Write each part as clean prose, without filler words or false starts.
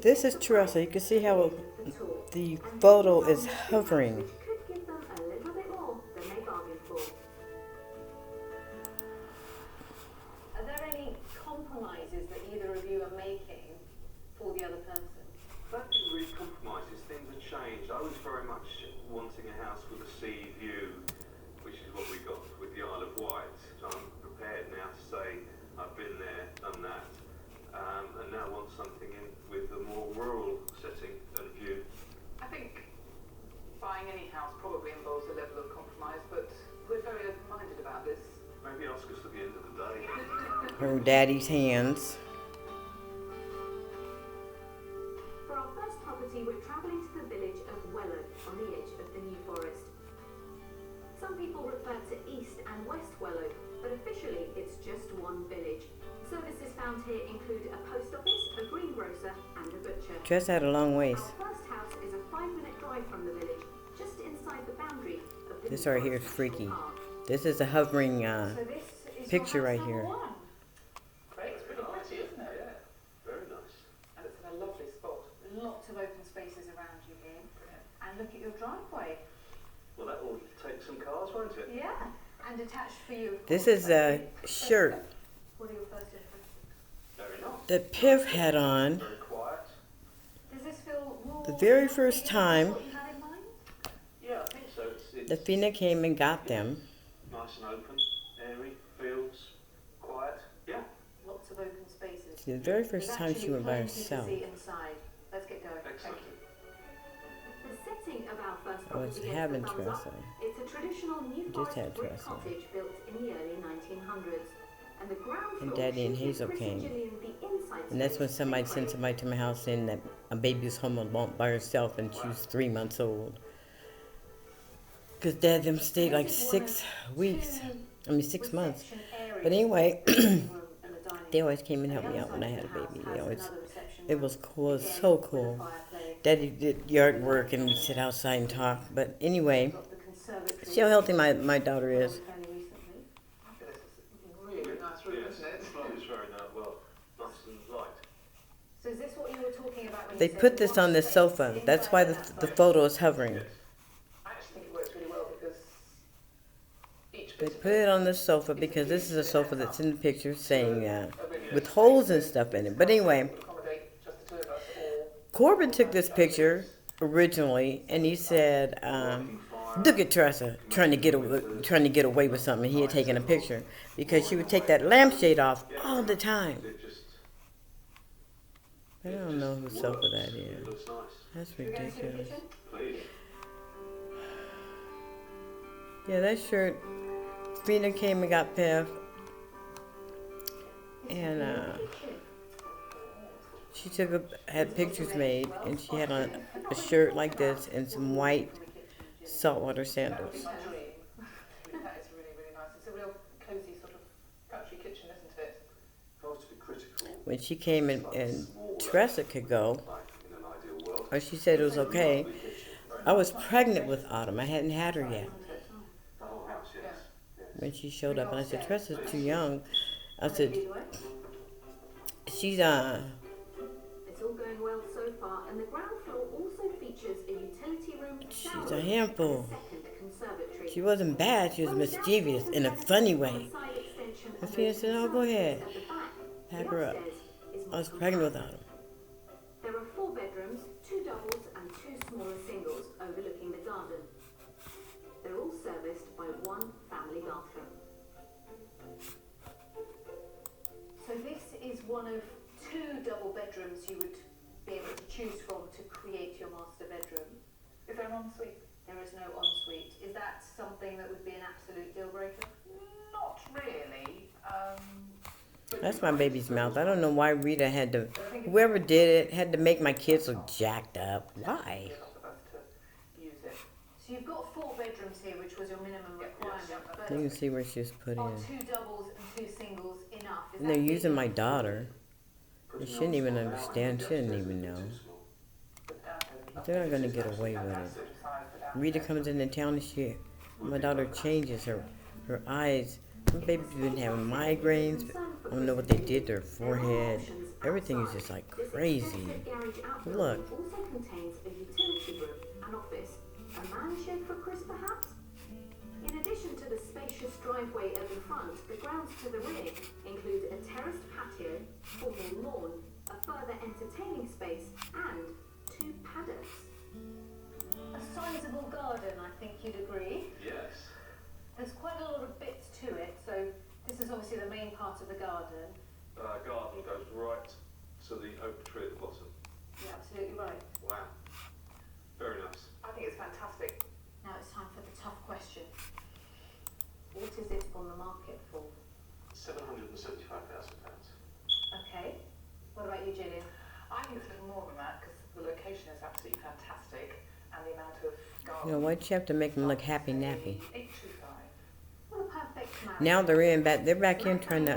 This is Teresa. You can see how the photo is hovering. Are there any compromises that either of you are making for the other person? I don't think really compromises. Things have changed. I was very much wanting a house with a sea view, which is what we got with the Isle of Wight. So I'm prepared now to say I've been there, done that, and now want something in with a more rural setting and view. I think buying any house probably involves a level of compromise, but we're very open-minded about this. Maybe ask us at the end of the day. Her daddy's hands. For our first property, we're travelling to the village of Wellow on the edge of the New Forest. Some people refer to East and West Wellow, but officially it's just one village. Services found here include a post office, a greengrocer, and a butcher. Just had a long ways. Our first house is a 5-minute drive from the village, just inside the boundary of the This New right here is Forest freaky. Park. This is a hovering So this is picture your right house here. number one. Great, it's pretty pretty, isn't it? Yeah, very nice. And it's in a lovely spot. Lots of open spaces around you here. And look at your driveway. Well, that will take some cars, won't it? Yeah. And attached for you. of This course, is a shirt What are your first impressions? Very nice. that Piff had on Very quiet. Does this feel more the very like first time what you had in mind? Yeah, I think so. It's that Fina came and got them. nice and open, airy, fields, quiet. Yeah. Lots of open spaces. The very first There's time she actually went by plenty to herself. see inside. Let's get going. Excellent. The setting of our first Oh, it's property gets having the thumbs up. Teresa. It's a traditional New Just had Forest brick Teresa. cottage built in the early 1900s. And the ground And floor Daddy and shows Hazel Chris came. Gillian the inside And that's when space somebody decorated. sent somebody to my house saying that a baby was home alone by herself and she was 3 months old. Because Dad them stayed like 6 weeks. I mean 6 months. But anyway, they always came and helped me out when I had a baby. They always, it was cool, it was so cool. Daddy did yard work and we'd sit outside and talk. But anyway, see how healthy my daughter is. This is a really nice room, Yes, isn't it? the flow is very nice. Well, nice and light. So is this what you were talking about when They you said put you this want on this space sofa. inside That's why and the outside? photo is hovering. Yes. I actually think it works really well because each They bit of put it on the sofa because this is a sofa that's in the picture saying with holes and stuff in it. But anyway, would accommodate just the two of us, or Corbin took this picture originally and he said, look at Teresa trying to get away with something. He had taken a picture because she would take that lampshade off all the time. It just, I don't know whose sofa that it is. looks nice. That's You're going to the ridiculous. kitchen? Please. Yeah, that shirt. Fina came and got Piff. And she had pictures made, and she had on a shirt like this and some white saltwater sandals. my dream. That is really, really nice. It's a real cosy sort of country kitchen, isn't it? If I was to be critical, When she came and Teresa could go, like in an ideal world, or she said it was okay, I was pregnant with Autumn. I hadn't had her yet. the whole house, yes. Yes. When she showed up, and I said, Teresa's too young. I said, Either way, she's it's all going well so far, and the ground floor also features a utility room, shower she's a room, handful. and a second conservatory. She wasn't bad. She was mischievous in a funny way. Side extension And of Fina those said, "Oh, go ahead. at the back. Pack The her up." upstairs is I was more pregnant with compact. Autumn. There are 4 bedrooms, 2 doubles, and 2 smaller singles overlooking the garden. They're all serviced by 1 family bathroom. So this is one of 2 double bedrooms you would be able to choose from to create your master bedroom. Is there an ensuite? There is no ensuite. Is that something that would be an absolute deal breaker? Not really. That's my baby's mouth. I don't know why Rita had to, whoever did it, had to make my kids look jacked up. Why? Enough of us to use it. So you've got 4 bedrooms here, which was your minimum requirement. But You can see where she was put are in. 2 doubles and 2 singles enough? Is And they're that big using my enough? daughter. She shouldn't even understand. She didn't even know. They're not gonna get away with it. Rita comes into town and my daughter changes her eyes. My baby's been having migraines. I don't know what they did, their forehead. Everything is just like crazy. Look. Also contains a utility room, an office, a man shed for Chris perhaps? In addition to the spacious driveway at the front, the grounds to the rear include a terraced patio, formal lawn, a further entertaining space, and 2 paddocks. A sizable garden, I think you'd agree. Yes. There's quite a lot of bits to it, so this is obviously the main part of the garden. Garden goes right to the oak tree at the bottom. You're absolutely right. Wow. Very nice. I think it's fantastic. Now it's time for the tough question. What is it on the market for? £775,000. Okay. What about you, Gillian? I think it's a little more than that because the location is absolutely fantastic and the amount of garden. You know, why'd you have to make them look happy nappy? 825. What a perfect marriage. Now they're back in trying to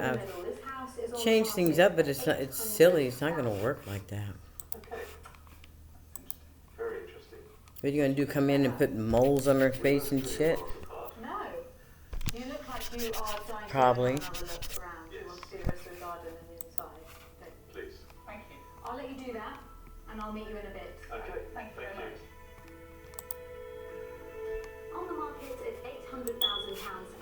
This house is on change the things market up, but for it's silly. It's not gonna 800,000. work like that. Okay. Very interesting. What are you gonna do? Come in and put moles on her face and shit? No. You look like you are dying Probably. to have a look around. You want to see the rest of the garden and the inside. Okay. Please. Thank you. I'll let you do that, and I'll meet you in a bit. Okay. Thank you very much. On the market at £800,000,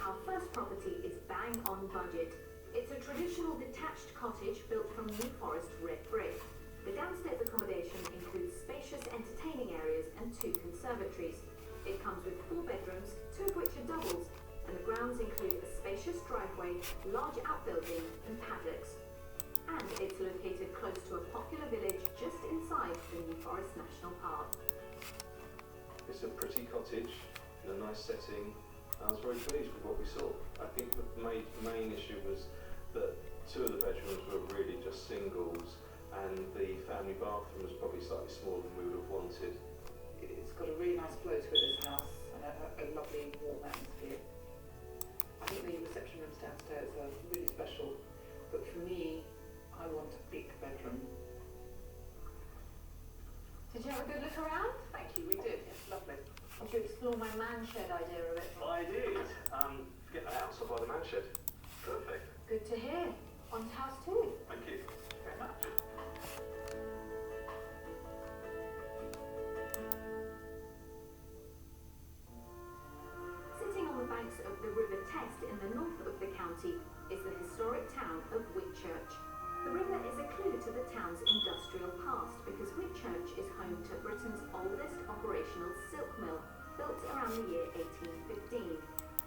our first property is bang on budget. It's a traditional detached cottage built from New Forest red brick. The downstairs accommodation includes spacious entertaining areas and 2 conservatories. It comes with 4 bedrooms, 2 of which are doubles, and the grounds include a spacious driveway, large outbuilding, and paddocks. And it's located close to a popular village just inside the New Forest National Park. It's a pretty cottage in a nice setting. I was very pleased with what we saw. I think the main issue was that 2 of the bedrooms were really just singles, and the family bathroom was probably slightly smaller than we would have wanted. It's got a really nice flow to it, this house, and a lovely warm atmosphere. I think the reception rooms downstairs are really special, but for me, I want a big bedroom. Did you have a good look around? Thank you, we did. It's lovely. Did you explore my man shed idea a bit? I did. Get that outside by the man shed. Perfect. Good to hear. On to house 2. Thank you very much. Sitting on the banks of the River Test in the north of the county is the historic town of Whitchurch. The river is a clue to the town's industrial past because Whitchurch is home to Britain's oldest operational silk mill, built around the year 1815.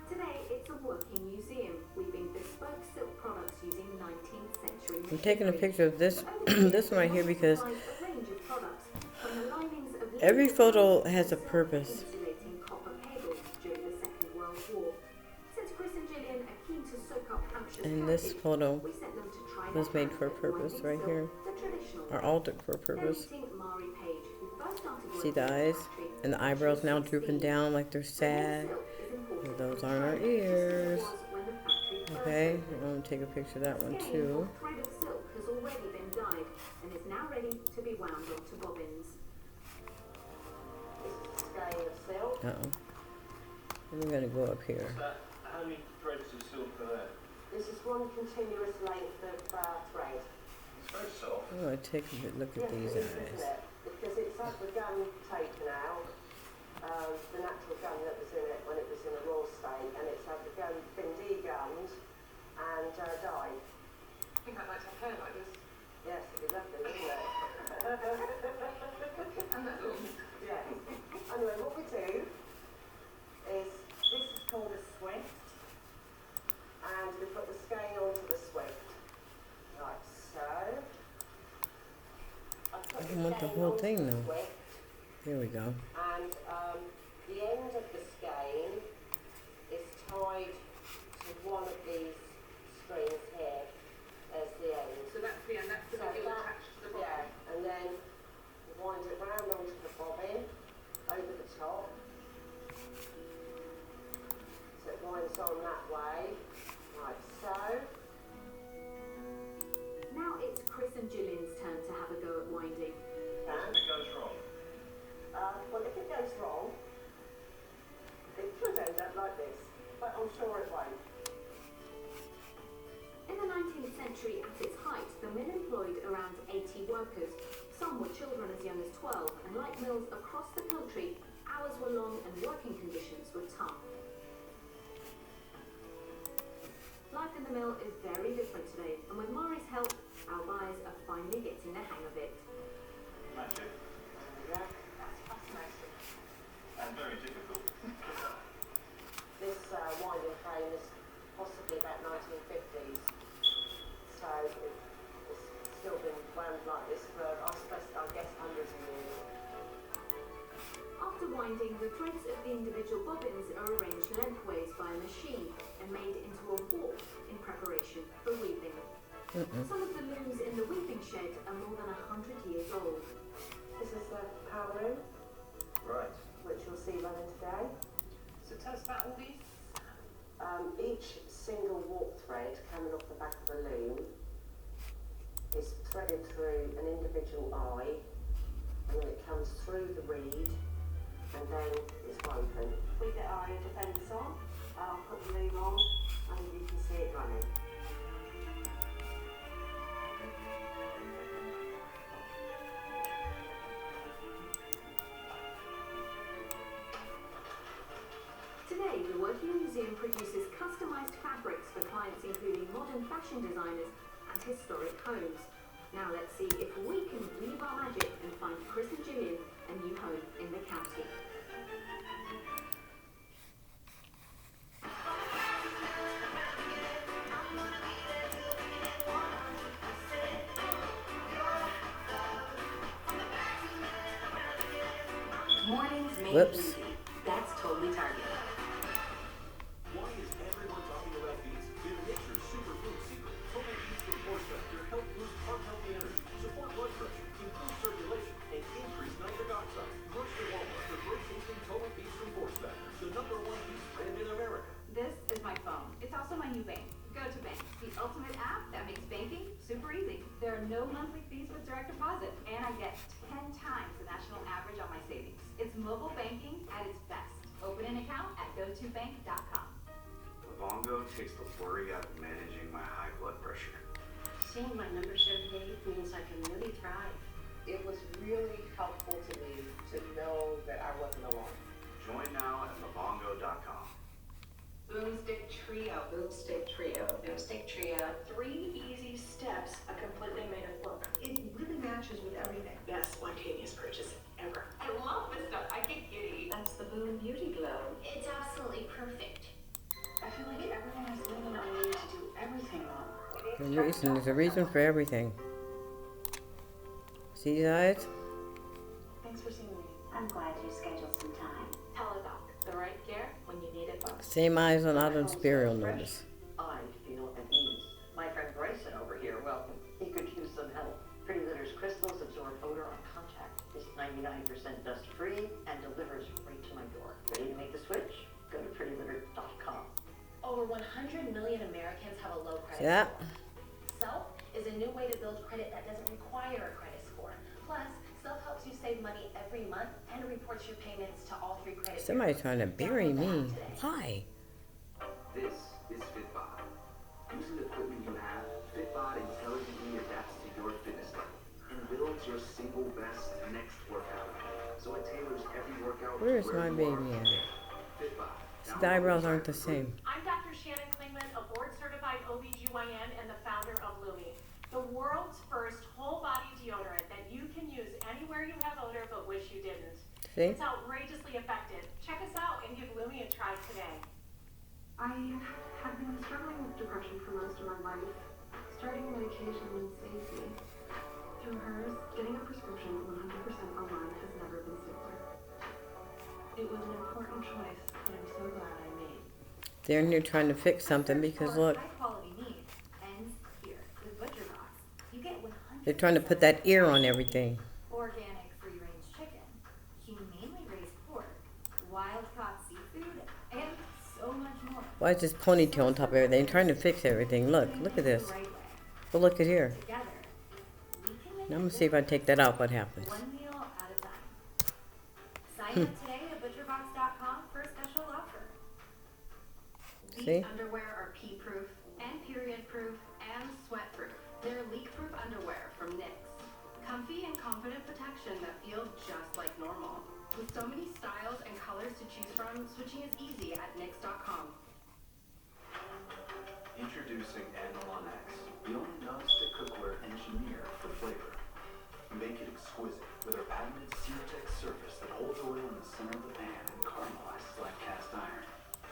Today, it's a working museum, weaving bespoke silk products using 19th century I'm taking a picture of this this one right here because every photo has a purpose. Insulating copper cables during the Second World War. Since Chris and Gillian are keen to soak up Hampshire's And this heritage, photo we sent them to try was their made for a hand at purpose winding right silk here, the traditional or way. altered for a purpose. They're meeting Mari Page, who first started See the working in eyes factory and the when she eyebrows was now 16. drooping down like they're sad. Silk is imported Those from aren't our China, just as it ears. was when the factory first Okay, opened. I'm gonna take a picture of that one Skein too. or thread of silk has already been dyed and is now ready to be wound onto bobbins. This is a skein of silk. And we're gonna go up here. How many threads of silk are there? This is one continuous length of thread. It's very soft. I'm gonna take a good look at Yes, these it is, eyes. isn't it? Because it's had the gun taken out, the natural gun that was in it when it was in a raw state, and it's had the gun been degunned and dyed. I think I'd like to have hair like this. Yes, it'd be lovely, wouldn't it? And that long. Yes. Anyway, what we do is, this is called a swift, and we put the skein onto the swift, like so. I put I want the skein whole onto thing, the though. swift, Here we go. and the end of the skein is tied to one of these strings here as the end. So that's the end, that's the So bit you'll that- attach to the bottom. Yeah, and then wind it round onto the bobbin, over the top. So it winds on that way, like so. Now it's Chris and Gillian's turn to have a go at winding. What if it goes wrong? Well, if it goes wrong, it could end up like this, but I'm sure it won't. In the 19th century at its height, the mill employed around 80 workers. Some were children as young as 12, and like mills across the country, hours were long and working conditions were tough. Life in the mill is very different today, and with Murray's help, our buyers are finally getting the hang of it. Magic. Yeah. That's fascinating. And very difficult. This winding frame is possibly about 1950s, so it's still been wound like this for, I guess, hundreds of years. After winding, the threads of the individual bobbins are arranged lengthways by a machine and made into a warp in preparation for weaving. Some of the looms in the weaving shed are more than 100 years old. This is the power room, Right. which you'll see running today. So tell us about all these. Each single warp thread coming off the back of the loom is threaded through an individual eye, and then it comes through the reed, and then it's woven. With the eye defenders on, I'll put the loom on, and you can see it running. Today, the Working Museum produces customized fabrics for clients including modern fashion designers and historic homes. Now let's see if we can weave our magic and find Chris and Gillian a new home in the county. Mornings made Whoops. easy. That's totally Target. Why is everyone talking about beets? They're nature's superfood secret. Total beets from Forceback help boost heart healthy energy, support blood pressure, improve circulation, and increase nitric oxide. Rush to Walmart for great tasting Total beets from Forceback, the #1 beets brand in America. This is my phone. It's also my new bank. GoToBank, the ultimate app that makes banking super easy. There are no monthly fees with direct deposit, and I get 10 times the national average on my savings. It's mobile banking at its best. Open an account at gotobank.com. Livongo takes the worry out of managing my high blood pressure. Seeing my numbers every day means I can really thrive. It was really helpful to me to know that I wasn't alone. Join now at livongo.com. Boomstick Trio. Boomstick Trio. Boomstick Trio. 3 easy steps, a completely made up look. It really matches with everything. Best spontaneous purchase ever. I love this stuff. I get giddy. That's the Boom Beauty Glow. It's absolutely perfect. I feel like everyone is leaning on me to do everything wrong. There's a reason for everything. See, guys? Thanks for seeing me. I'm glad you scheduled some time. Teladoc, the right care when you need it most. Same eyes on Autumn's burial notice. I feel at ease. My friend Bryson over here, well, he could use some help. Pretty Litter's crystals absorb odor on contact, is 99% dust-free, and delivers right to my door. Ready to make the switch? Go to prettylitter.com. Over 100 million Americans have a low credit Yeah. score. Self is a new way to build credit that doesn't require a credit score. Plus, Self helps you save money every month and reports your payments to all 3 credit Somebody's bureaus. trying to bury Download the me. app today. Why? This is Fitbod. Using the equipment you have, Fitbod intelligently adapts to your fitness level and builds your single best next workout. So it tailors every workout. Where's to where my you are. baby at? Fitbod. The eyebrows aren't the same. I'm Dr. Shannon Klingman, a board-certified OBGYN and the founder of Lumi, the world's first whole-body deodorant that you can use anywhere you have odor but wish you didn't. See? It's outrageously effective. Check us out and give Lumi a try today. I have been struggling with depression for most of my life. Starting medication saved me. Through hers, getting a prescription 100% online has never been simpler. It was an important choice that I'm so glad I made. They're in here trying to fix something because look, High quality needs ends here with ButcherBox. You get 100% they're trying to put that ear on everything. organic free-range chicken, humanely raised pork, wild-caught seafood, and so much more. Why is this ponytail on top of everything? Trying to fix everything. Look at this. The right way. But look at here. Together, we can make Now I'm a gonna see if I take that out. What happens? one meal at a time. Sign up today at butcherbox.com for a special offer. See? These underwear are pee-proof and period-proof and sweat-proof. They're leak-proof underwear from NYX. Comfy and confident protection that feel just like normal. With so many styles and colors to choose from, switching is easy at NYX.com. Introducing Andalon X, the only non-stick cookware engineered for flavor. Make it exquisite with our patented Seartex surface that holds oil in the center of the pan and caramelizes like cast iron.